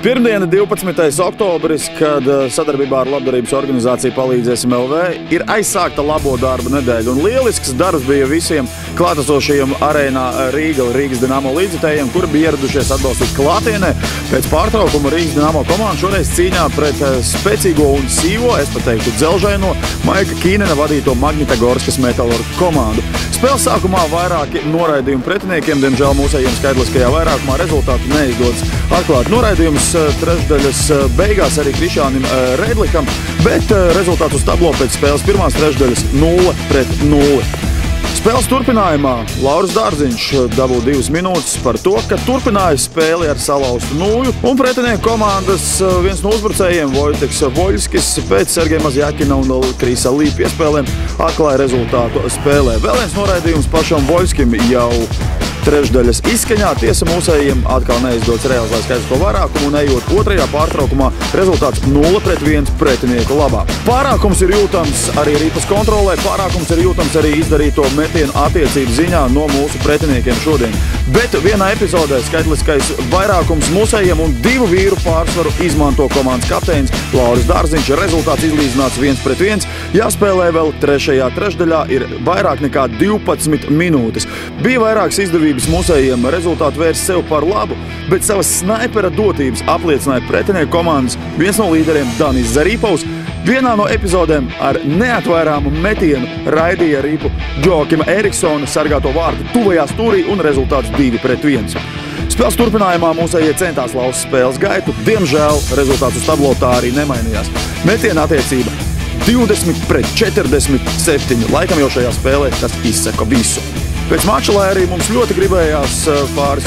Pirmdiena, 12. oktobris, kad sadarbībā ar labdarības organizāciju Palīdzēsim LV ir aizsākta labo darbu nedēļa. Un lielisks darbs bija visiem klātesošajiem arēnā Rīgas Dinamo līdzjutējiem, kuri bija ieradušies atbalstīt klātienē. Pēc pārtraukuma Rīgas Dinamo komanda šoreiz cīņā pret spēcīgo un sīvo, es pat teiktu dzelžaino, Maika Kīnena vadīto Magnitagorskas Metalurgu komandu. Spēles sākumā vairāki noraidījumi pretiniekiem, diemžēl mūsējiem skaidliskajā vairākumā rezultātu neizdodas atklāt. Noraidījums trešdaļas beigās arī Krišānim Redlikam, bet rezultāts uz tablo pēc spēles pirmās trešdaļas 0-0. Spēles turpinājumā Lauris Dārziņš dabū 2 minūtes par to, ka turpināja spēli ar salauztu nūju, un pretinieku komandas viens no uzbrucējiem, Vojteks Voļskis, pēc Sergeja Mazjakina un Krisa Lī piespēlēm atklāja rezultātu spēlē. Vēl viens noraidījums pašam Voļskim jau trešdaļas izskaņā. Tiesa mūsējiem atkal neizdodas realizēt skaidrisko vairākumu, un ejot otrajā pārtraukumā rezultāts 0-1 pretinieku labā. Pārākums ir jūtams arī ripas kontrolē, pārākums ir jūtams arī izdarīto metienu attiecību ziņā no mūsu pretiniekiem šodien. Bet vienā epizodē skaitliskais vairākums mūsējiem un 2 vīru pārsvaru izmanto komandas kapteinis Lauris Dārziņš. Rezultāts izlīdzināts 1-1. Jāspēlē vēl trešajā trešdaļā ir vairāk nekā 12 minūtes. Bija vairākas izdevības mūsējiem rezultātu vērst sev par labu, bet savas snaipera dotības apliecināja pretinieku komandas viens no līderiem Danis Zarīpovs. Vienā no epizodēm ar neatvairāmu metienu raidīja ripu Džokima Eriksona sargāto vārtu tuvajā stūrī un rezultāts 2-1. Spēles turpinājumā mūsējie centās lauzt spēles gaitu, diemžēl rezultāts uz tablo tā arī nemainījās. Metiena attiecība 20-47, laikam jau šajā spēlē tas izsaka visu. Pēc mača, lai arī mums ļoti gribējās pāris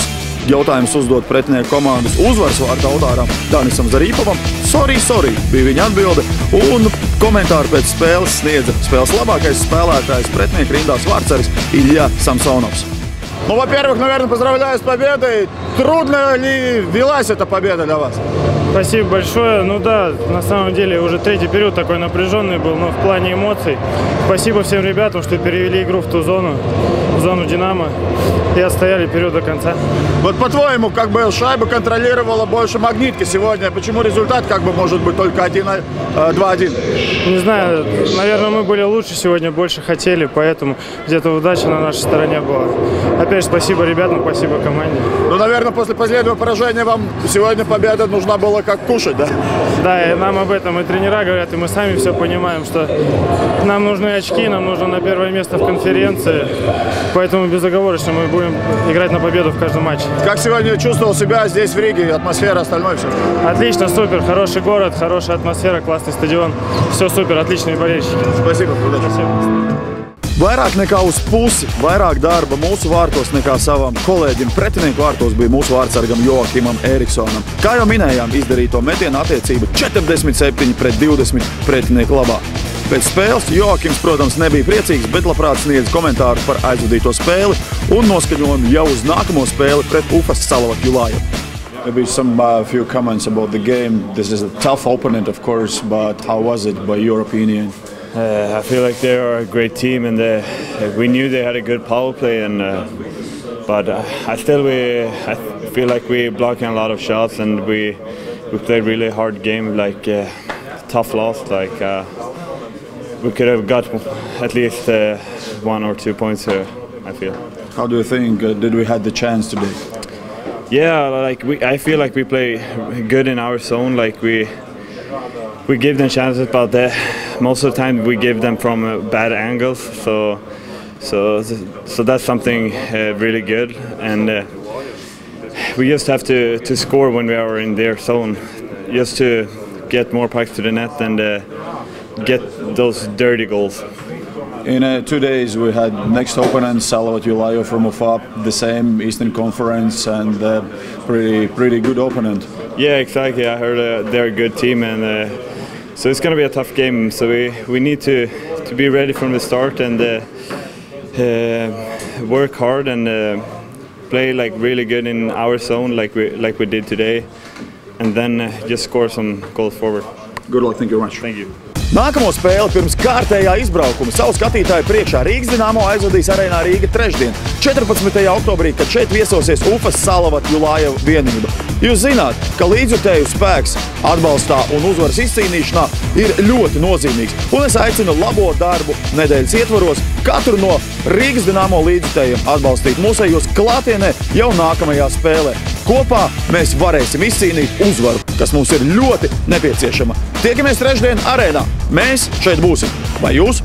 jautājumus uzdot pretinieku komandas uzvaras vārta autāram Danisam Zarīpovam, sorry, bija viņa atbilde, un komentāru pēc spēles sniedza spēles labākais spēlētājs pretinieku rindās vārtsaris Ilja Samsonovs. Ну, во-первых, наверное, поздравляю с победой. Трудно ли велась эта победа для вас? Спасибо большое. Ну да, на самом деле уже третий период такой напряженный был, но в плане эмоций. Спасибо всем ребятам, что перевели игру в ту зону, в зону Динамо, и отстояли период до конца. Вот по-твоему, как бы шайба контролировала больше Магнитки сегодня, почему результат как бы может быть только 2-1? Не знаю, наверное, мы были лучше сегодня, больше хотели, поэтому где-то удача на нашей стороне была. Опять же, спасибо ребятам, спасибо команде. Ну, наверное, после последнего поражения вам сегодня победа нужна была как кушать, да? Да, и нам об этом и тренера говорят, и мы сами все понимаем, что нам нужны очки, нам нужно на первое место в конференции, поэтому безоговорочно мы будем играть на победу в каждом матче. Как сегодня чувствовал себя здесь, в Риге, атмосфера, остальное все? Отлично, супер, хороший город, хорошая атмосфера, классный стадион, все супер, отличные болельщики. Спасибо, удачи. Vairāk nekā uz pusi, vairāk darba mūsu vārtos nekā savam kolēģim pretinieku vārtos bija mūsu vārtsargam Joakimam Eriksonam. Kā jau minējām, izdarīto metienu attiecību 47-20 pretinieku labā. Pēc spēles Joakims, protams, nebija priecīgs, bet labprāt sniedz komentāru par aizvadīto spēli un noskaņojumu jau uz nākamo spēli pret Ufas Salavat Julāju. Maybe some few comments about the game. This is a tough opponent, of course, but how was it by your opinion? I feel like they are a great team, and we knew they had a good power play, but I feel like we blocking a lot of shots, and we played really hard game, like tough loss. Like we could have got at least 1 or 2 points here, I feel. How do you think did we had the chance today? Yeah, like I feel like we play good in our zone. Like we give them chances, but most of the time we give them from bad angles. So that's something really good, and we just have to score when we are in their zone, just to get more pucks to the net and get those dirty goals. In 2 days we had next opponent Salavat Julāju from UFAP, the same Eastern Conference, and pretty good opponent. Yeah, exactly. I heard they're a good team, and so it's going to be a tough game. So we need to be ready from the start and work hard and play like really good in our zone, like we did today, and then just score some goals forward. Good luck. Thank you very much. Thank you. Nākamo spēli pirms kārtējā izbraukuma savu skatītāju priekšā Rīgas Dinamo aizvadīs Arēnā Rīga trešdien, 14. oktobrī, kad šeit viesosies Ufas Salavat Julājeva vienība. Jūs zināt, ka līdzjutēju spēks atbalstā un uzvaras izcīnīšanā ir ļoti nozīmīgs, un es aicinu labo darbu nedēļas ietvaros katru no Rīgas Dinamo līdzjutējiem atbalstīt mūsējos klātienē jau nākamajā spēlē. Kopā mēs varēsim izcīnīt uzvaru, kas mums ir ļoti nepieciešama. Tiekamies trešdien Arēnā. Mēs šeit būsim. Vai jūs?